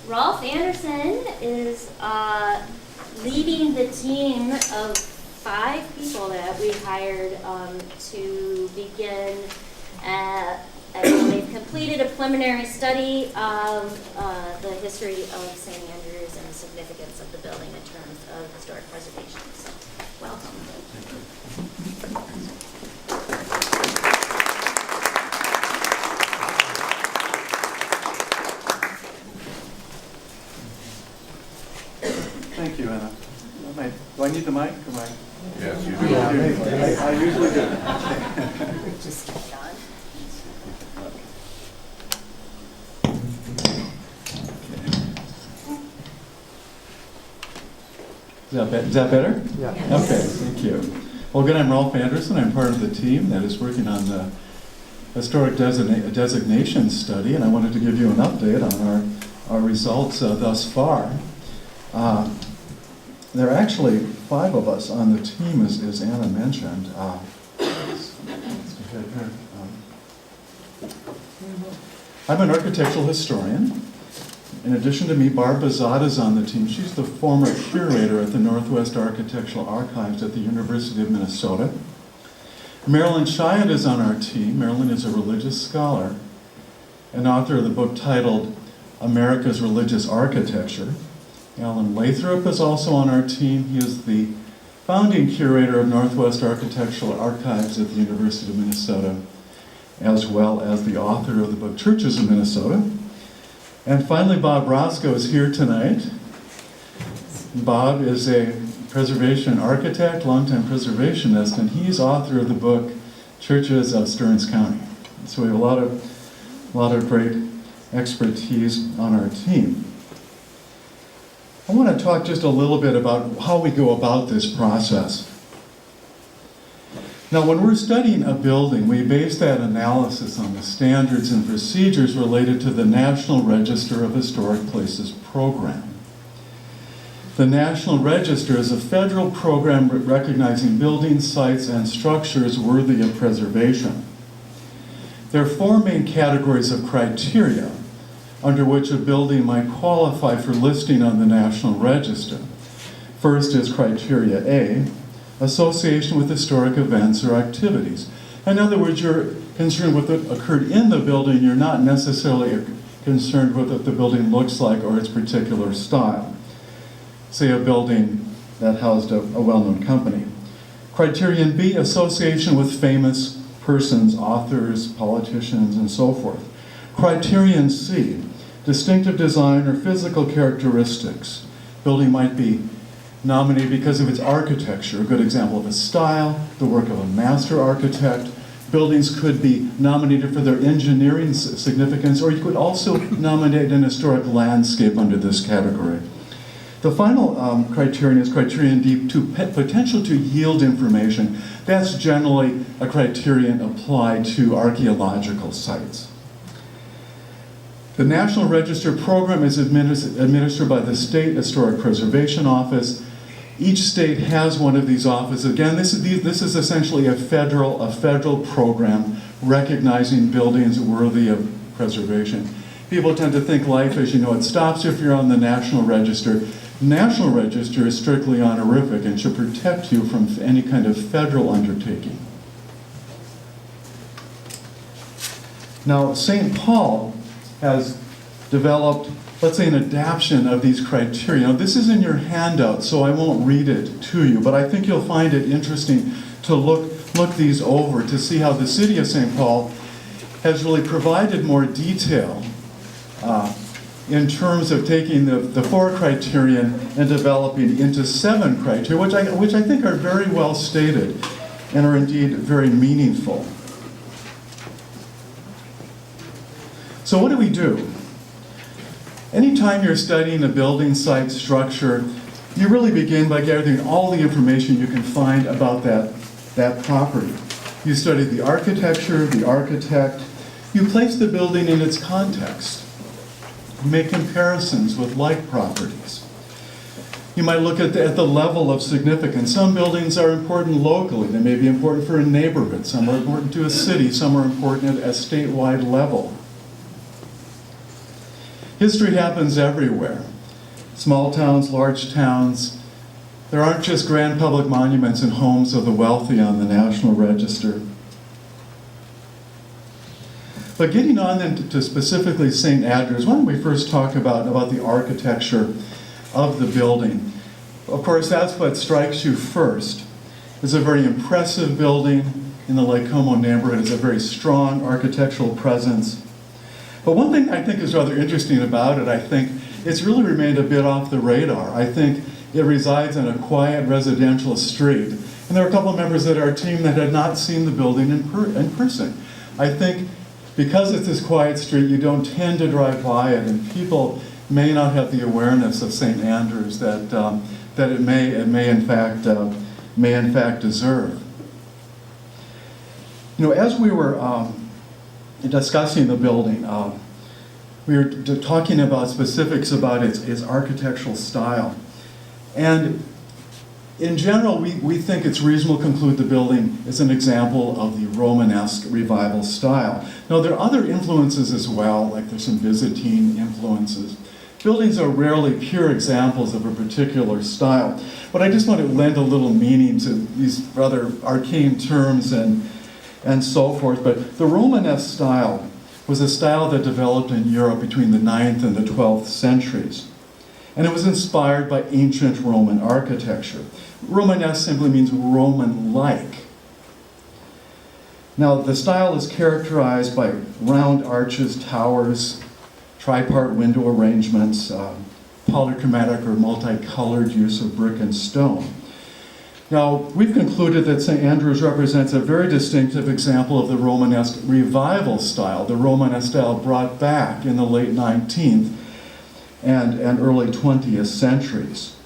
Rolf Anderson is leading the team of 5 people that we hired to begin. They've completed a preliminary study of the history of St. Andrews and the significance of the building in terms of historic preservation. So, welcome. Thank you, Anna. Do I need the mic? Yes, you do. Yeah, I usually do. Just keep it on. Is that better? Yeah. Okay, thank you. Well, again, I'm Rolf Anderson. I'm part of the team that is working on the historic designation study, and I wanted to give you an update on our results thus far. There are actually 5 of us on the team, as Anna mentioned. I'm an architectural historian. In addition to me, Barb Bazad is on the team. She's the former curator at the Northwest Architectural Archives at the University of Minnesota. Marilyn Chiat is on our team. Marilyn is a religious scholar and author of the book titled America's Religious Architecture. Alan Lathrop is also on our team. He is the founding curator of Northwest Architectural Archives at the University of Minnesota, as well as the author of the book Churches of Minnesota. And finally, Bob Roscoe is here tonight. Bob is a preservation architect, longtime preservationist, and he's author of the book Churches of Stearns County. So we have a lot of great expertise on our team. I want to talk just a little bit about how we go about this process. Now, when we're studying a building, we base that analysis on the standards and procedures related to the National Register of Historic Places program. The National Register is a federal program recognizing buildings, sites, and structures worthy of preservation. There are 4 main categories of criteria under which a building might qualify for listing on the National Register. First is criteria A, association with historic events or activities. In other words, you're concerned with what occurred in the building, you're not necessarily concerned with what the building looks like or its particular style. Say a building that housed a well-known company. Criterion B, association with famous persons, authors, politicians, and so forth. Criterion C, distinctive design or physical characteristics. Building might be nominated because of its architecture, a good example of a style, the work of a master architect. Buildings could be nominated for their engineering significance, or you could also nominate an historic landscape under this category. The final criterion is criterion D, potential to yield information. That's generally a criterion applied to archaeological sites. The National Register program is administered by the State Historic Preservation Office. Each state has one of these offices. Again, this is essentially a federal program recognizing buildings worthy of preservation. People tend to think life, as you know, it stops if you're on the National Register. National Register is strictly honorific and should protect you from any kind of federal undertaking. Now, St. Paul has developed, let's say, an adaptation of these criteria. Now, this is in your handout, so I won't read it to you, but I think you'll find it interesting to look these over to see how the city of St. Paul has really provided more detail in terms of taking the 4 criterion and developing into 7 criteria, which I think are very well stated and are indeed very meaningful. So what do we do? Anytime you're studying a building, site, structure, you really begin by gathering all the information you can find about that property. You study the architecture, the architect. You place the building in its context. You make comparisons with like properties. You might look at the level of significance. Some buildings are important locally. They may be important for a neighborhood. Some are important to a city. Some are important at a statewide level. History happens everywhere. Small towns, large towns. There aren't just grand public monuments and homes of the wealthy on the National Register. But getting on then to specifically St. Andrews, why don't we first talk about the architecture of the building. Of course, that's what strikes you first. It's a very impressive building in the Lake Como neighborhood. It's a very strong architectural presence. But one thing I think is rather interesting about it, I think it's really remained a bit off the radar. I think it resides on a quiet residential street. And there are a couple of members of our team that had not seen the building in person. I think because it's this quiet street, you don't tend to drive by it, and people may not have the awareness of St. Andrews that it may in fact deserve. You know, as we were discussing the building, we were talking about specifics about its architectural style, and in general, we think it's reasonable to conclude the building is an example of the Romanesque Revival style. Now, there are other influences as well, like there's some Byzantine influences. Buildings are rarely pure examples of a particular style, but I just want to lend a little meaning to these rather arcane terms and so forth. But the Romanesque style was a style that developed in Europe between the 9th and the 12th centuries. And it was inspired by ancient Roman architecture. Romanesque simply means Roman-like. Now, the style is characterized by round arches, towers, tripart window arrangements, polychromatic or multicolored use of brick and stone. Now, we've concluded that St. Andrews represents a very distinctive example of the Romanesque Revival style, the Romanesque style brought back in the late 19th and early 20th centuries.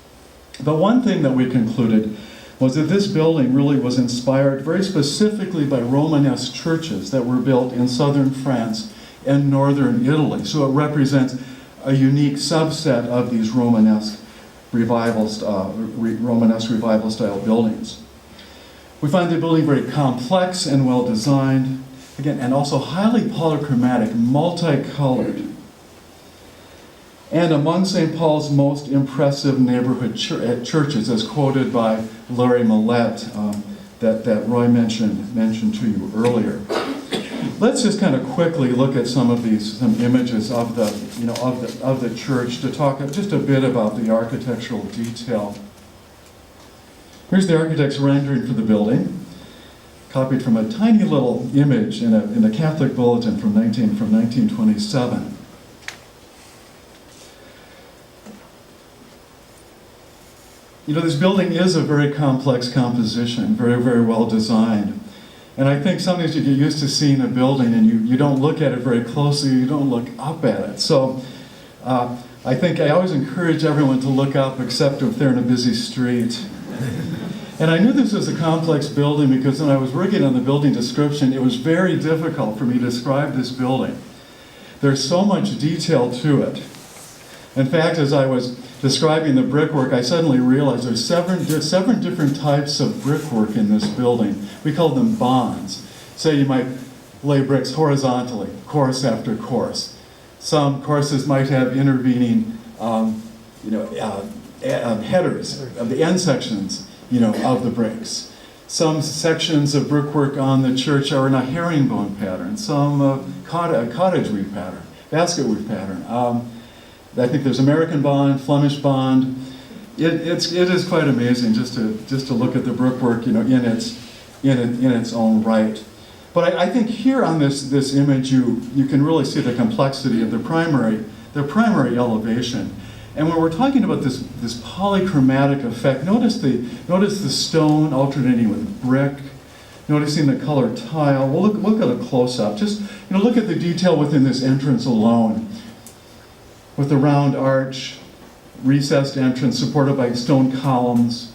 But one thing that we concluded was that this building really was inspired very specifically by Romanesque churches that were built in southern France and northern Italy. So it represents a unique subset of these Romanesque Revival style buildings. We find the building very complex and well designed, again, and also highly polychromatic, multicolored. And among St. Paul's most impressive neighborhood churches, as quoted by Larry Millett, that Roy mentioned to you earlier. Let's just kind of quickly look at some images of the church to talk just a bit about the architectural detail. Here's the architect's rendering for the building, copied from a tiny little image in a Catholic bulletin from 1927. You know, this building is a very complex composition, very, very well designed. And I think sometimes you get used to seeing a building and you don't look at it very closely, you don't look up at it. So I think I always encourage everyone to look up, except if they're in a busy street. And I knew this was a complex building because when I was working on the building description, it was very difficult for me to describe this building. There's so much detail to it. In fact, as I was describing the brickwork, I suddenly realized there's seven different types of brickwork in this building. We call them bonds. Say you might lay bricks horizontally, course after course. Some courses might have intervening headers of the end sections, of the bricks. Some sections of brickwork on the church are in a herringbone pattern. Some cottage weave pattern, basket weave pattern. I think there's American bond, Flemish bond. It is quite amazing just to look at the brickwork, in its own right. But I think here on this image you can really see the complexity of the primary elevation. And when we're talking about this polychromatic effect, notice the stone alternating with brick. Noticing the colored tile. We'll look at a close-up. Just look at the detail within this entrance alone. With the round arch, recessed entrance supported by stone columns,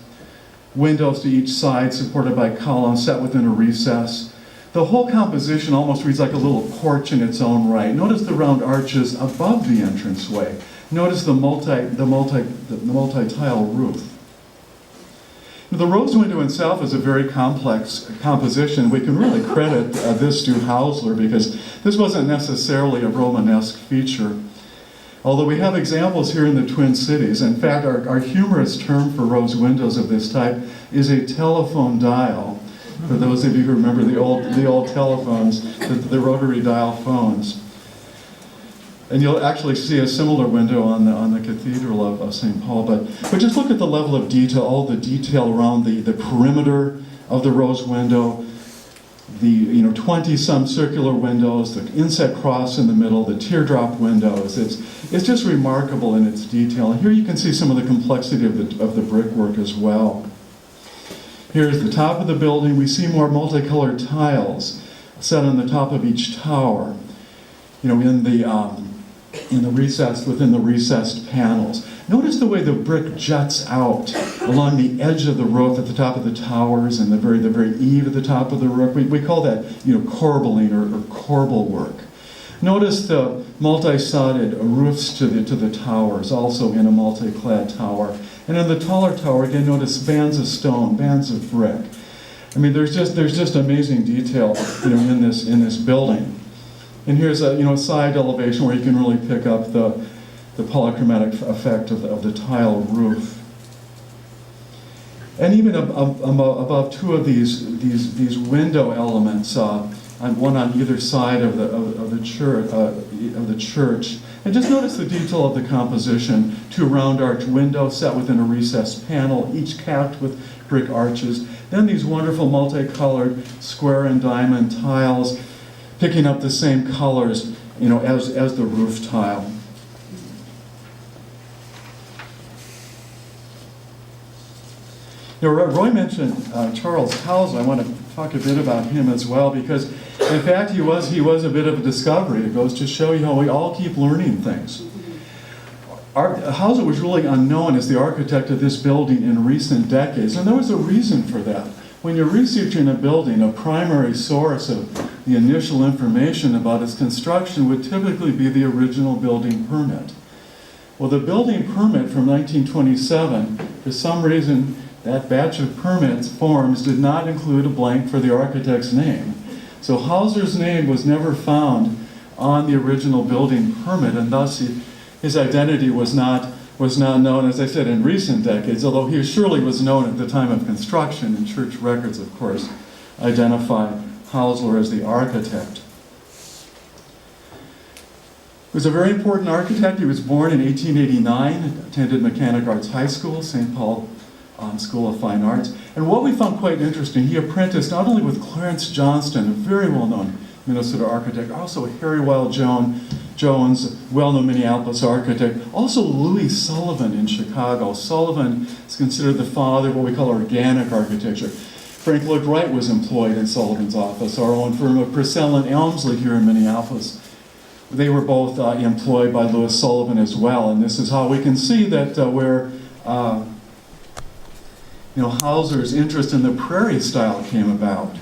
windows to each side supported by columns set within a recess. The whole composition almost reads like a little porch in its own right. Notice the round arches above the entranceway. Notice the multi-tile roof. The rose window itself is a very complex composition. We can really credit this to Hauser because this wasn't necessarily a Romanesque feature. Although we have examples here in the Twin Cities. In fact, our humorous term for rose windows of this type is a telephone dial. For those of you who remember the old telephones, the rotary dial phones. And you'll actually see a similar window on the Cathedral of St. Paul. But just look at the level of detail, all the detail around the perimeter of the rose window, the 20-some circular windows, the inset cross in the middle, the teardrop windows. It's just remarkable in its detail. And here you can see some of the complexity of the brickwork as well. Here's the top of the building. We see more multicolored tiles set on the top of each tower. In the within the recessed panels. Notice the way the brick juts out along the edge of the roof at the top of the towers and the very eave at the top of the roof. We call that corbelling or corbel work. Notice the multi-sodded roofs to the towers, also in a multi-clad tower. And in the taller tower, again, notice bands of stone, bands of brick. I mean, there's just amazing detail in this building. And here's a side elevation where you can really pick up the polychromatic effect of the tile roof. And even above two of these window elements, one on either side of the church. And just notice the detail of the composition: two round arch windows set within a recessed panel, each capped with brick arches. Then these wonderful multicolored square and diamond tiles, picking up the same colors, as the roof tile. Roy mentioned Charles Hauser. I want to talk a bit about him as well, because in fact he was a bit of a discovery. It goes to show you how we all keep learning things. Hauser was really unknown as the architect of this building in recent decades, and there was a reason for that. When you're researching a building, a primary source of the initial information about its construction would typically be the original building permit. Well, the building permit from 1927, for some reason, that batch of permits forms did not include a blank for the architect's name. So Hauser's name was never found on the original building permit, and thus his identity was not known, as I said, in recent decades, although he surely was known at the time of construction, and church records, of course, identify Hauser as the architect. He was a very important architect. He was born in 1889, attended Mechanic Arts High School, St. Paul School of Fine Arts. And what we found quite interesting, he apprenticed not only with Clarence Johnston, a very well-known Minnesota architect, also Harry Wild Jones, well-known Minneapolis architect, also Louis Sullivan in Chicago. Sullivan is considered the father of what we call organic architecture. Frank Lloyd Wright was employed in Sullivan's office. Our own firm of Purcell and Elmsley here in Minneapolis, they were both employed by Louis Sullivan as well. And this is how we can see that where Hauser's interest in the prairie style came about.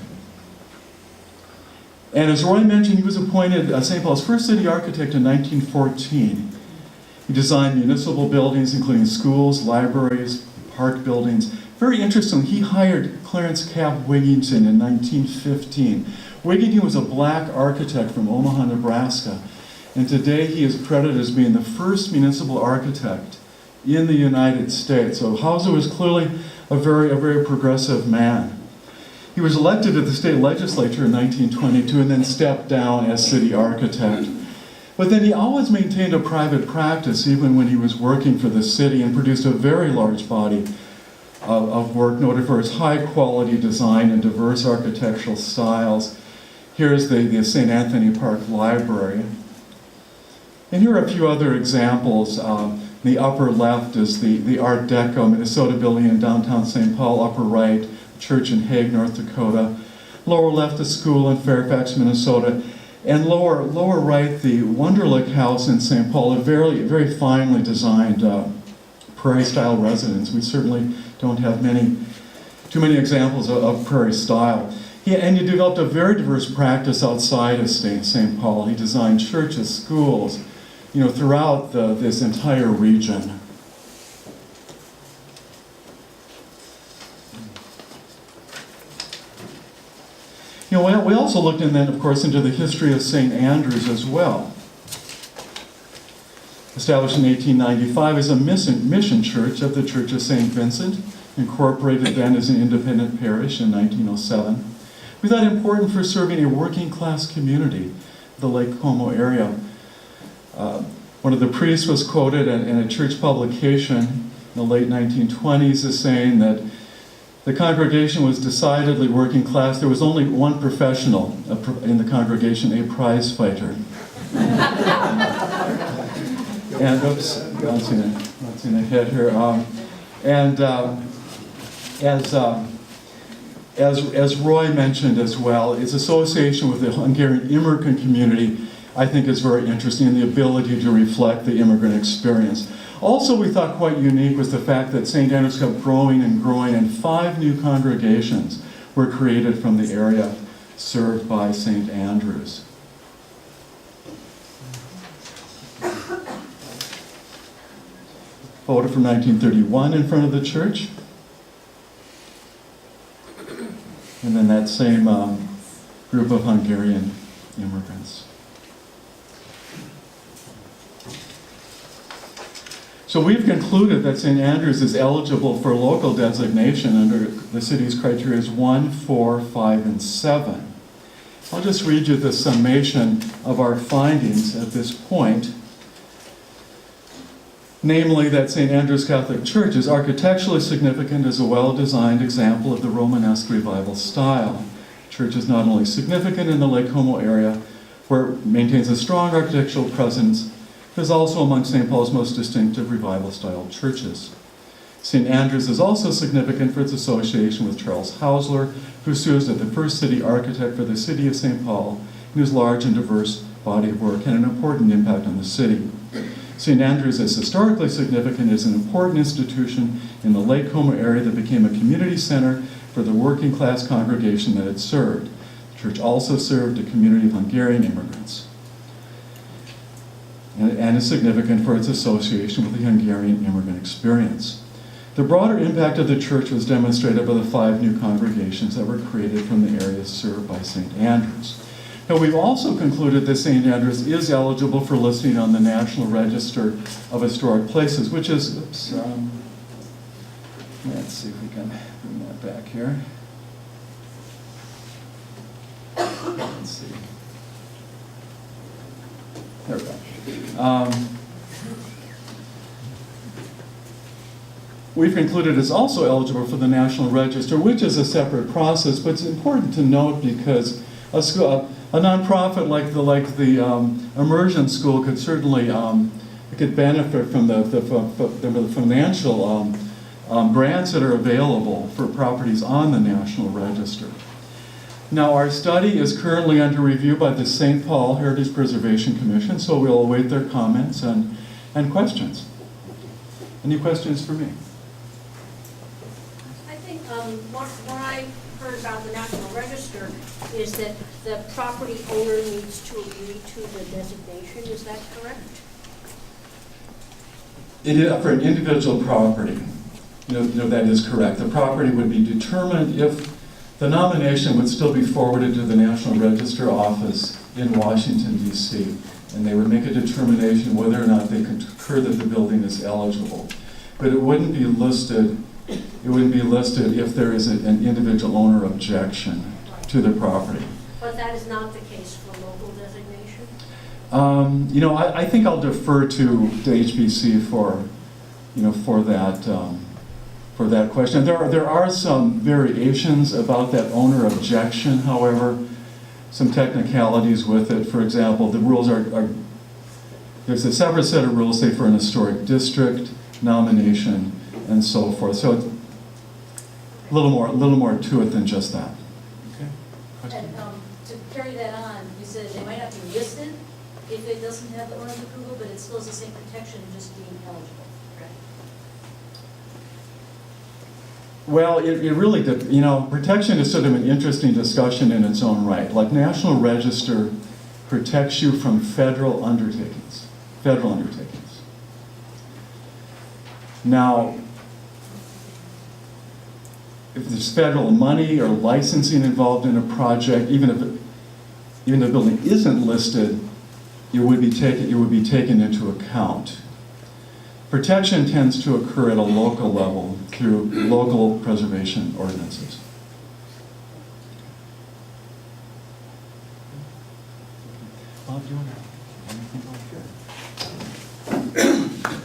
And as Roy mentioned, he was appointed St. Paul's first city architect in 1914. He designed municipal buildings, including schools, libraries, park buildings. Very interesting, he hired Clarence Cap Wigington in 1915. Wigington was a black architect from Omaha, Nebraska. And today he is credited as being the first municipal architect in the United States. So Hauser was clearly a very progressive man. He was elected to the state legislature in 1922 and then stepped down as city architect. But then he always maintained a private practice even when he was working for the city, and produced a very large body of work noted for its high quality design and diverse architectural styles. Here's the St. Anthony Park Library. And here are a few other examples. The upper left is the Art Deco Minnesota building in downtown St. Paul. Upper right, church in Hague, North Dakota. Lower left, a school in Fairfax, Minnesota. And lower right, the Wunderlich House in St. Paul, a very finely designed prairie-style residence. We certainly don't have too many examples of prairie style. And he developed a very diverse practice outside of St. Paul. He designed churches, schools, throughout this entire region. We also looked in then, of course, into the history of St. Andrews as well. Established in 1895 as a mission church of the Church of St. Vincent, incorporated then as an independent parish in 1907. We thought important for serving a working class community, the Lake Como area. One of the priests was quoted in a church publication in the late 1920s as saying that the congregation was decidedly working class. There was only one professional in the congregation, a prize fighter. And, oops, bouncing ahead here. As Roy mentioned as well, its association with the Hungarian immigrant community, I think, is very interesting, and the ability to reflect the immigrant experience. Also, we thought quite unique was the fact that St. Andrews kept growing and growing, and 5 new congregations were created from the area served by St. Andrews. Photo from 1931 in front of the church. And then that same group of Hungarian immigrants. So we've concluded that St. Andrews is eligible for local designation under the city's criteria 1, 4, 5, and 7. I'll just read you the summation of our findings at this point. Namely, that St. Andrew's Catholic Church is architecturally significant as a well-designed example of the Romanesque Revival style. The church is not only significant in the Lake Como area, where it maintains a strong architectural presence, it is also among St. Paul's most distinctive Revival-style churches. St. Andrews is also significant for its association with Charles Hauser, who serves as the first city architect for the city of St. Paul, and whose large and diverse body of work had an important impact on the city. St. Andrews is historically significant as an important institution in the Lake Como area that became a community center for the working class congregation that it served. The church also served a community of Hungarian immigrants, and is significant for its association with the Hungarian immigrant experience. The broader impact of the church was demonstrated by the 5 new congregations that were created from the areas served by St. Andrews. Now, we've also concluded that St. Andrews is eligible for listing on the National Register of Historic Places, which is, let's see if we can bring that back here. Let's see. There we go. We've concluded it's also eligible for the National Register, which is a separate process, but it's important to note because a nonprofit like the immersion school could certainly could benefit from the financial grants that are available for properties on the National Register. Now, our study is currently under review by the St. Paul Heritage Preservation Commission, so we'll await their comments and questions. Any questions for me? I think what I heard about the National Register is that the property owner needs to agree to the designation. Is that correct? It is for an individual property. No, that is correct. The property would be determined if the nomination would still be forwarded to the National Register office in Washington, D.C., and they would make a determination whether or not they concur that the building is eligible. But it wouldn't be listed. It wouldn't be listed if there is an individual owner objection to the property. But that is not the case for local designation? I think I'll defer to the HBC for that question. There are some variations about that owner objection, however, some technicalities with it. For example, the rules are there's a separate set of rules, say, for an historic district nomination and so forth. So it's a little more to it than just that. Okay. Question? And to carry that on, you said they might not be listed if it doesn't have the owner's approval, but it still has the same protection of just being eligible, correct? Well, it really, protection is sort of an interesting discussion in its own right. Like, National Register protects you from federal undertakings. Now, if there's federal money or licensing involved in a project, even if the building isn't listed, it would be taken into account Protection tends to occur at a local level through local preservation ordinances. Bob, do you want to add anything over here?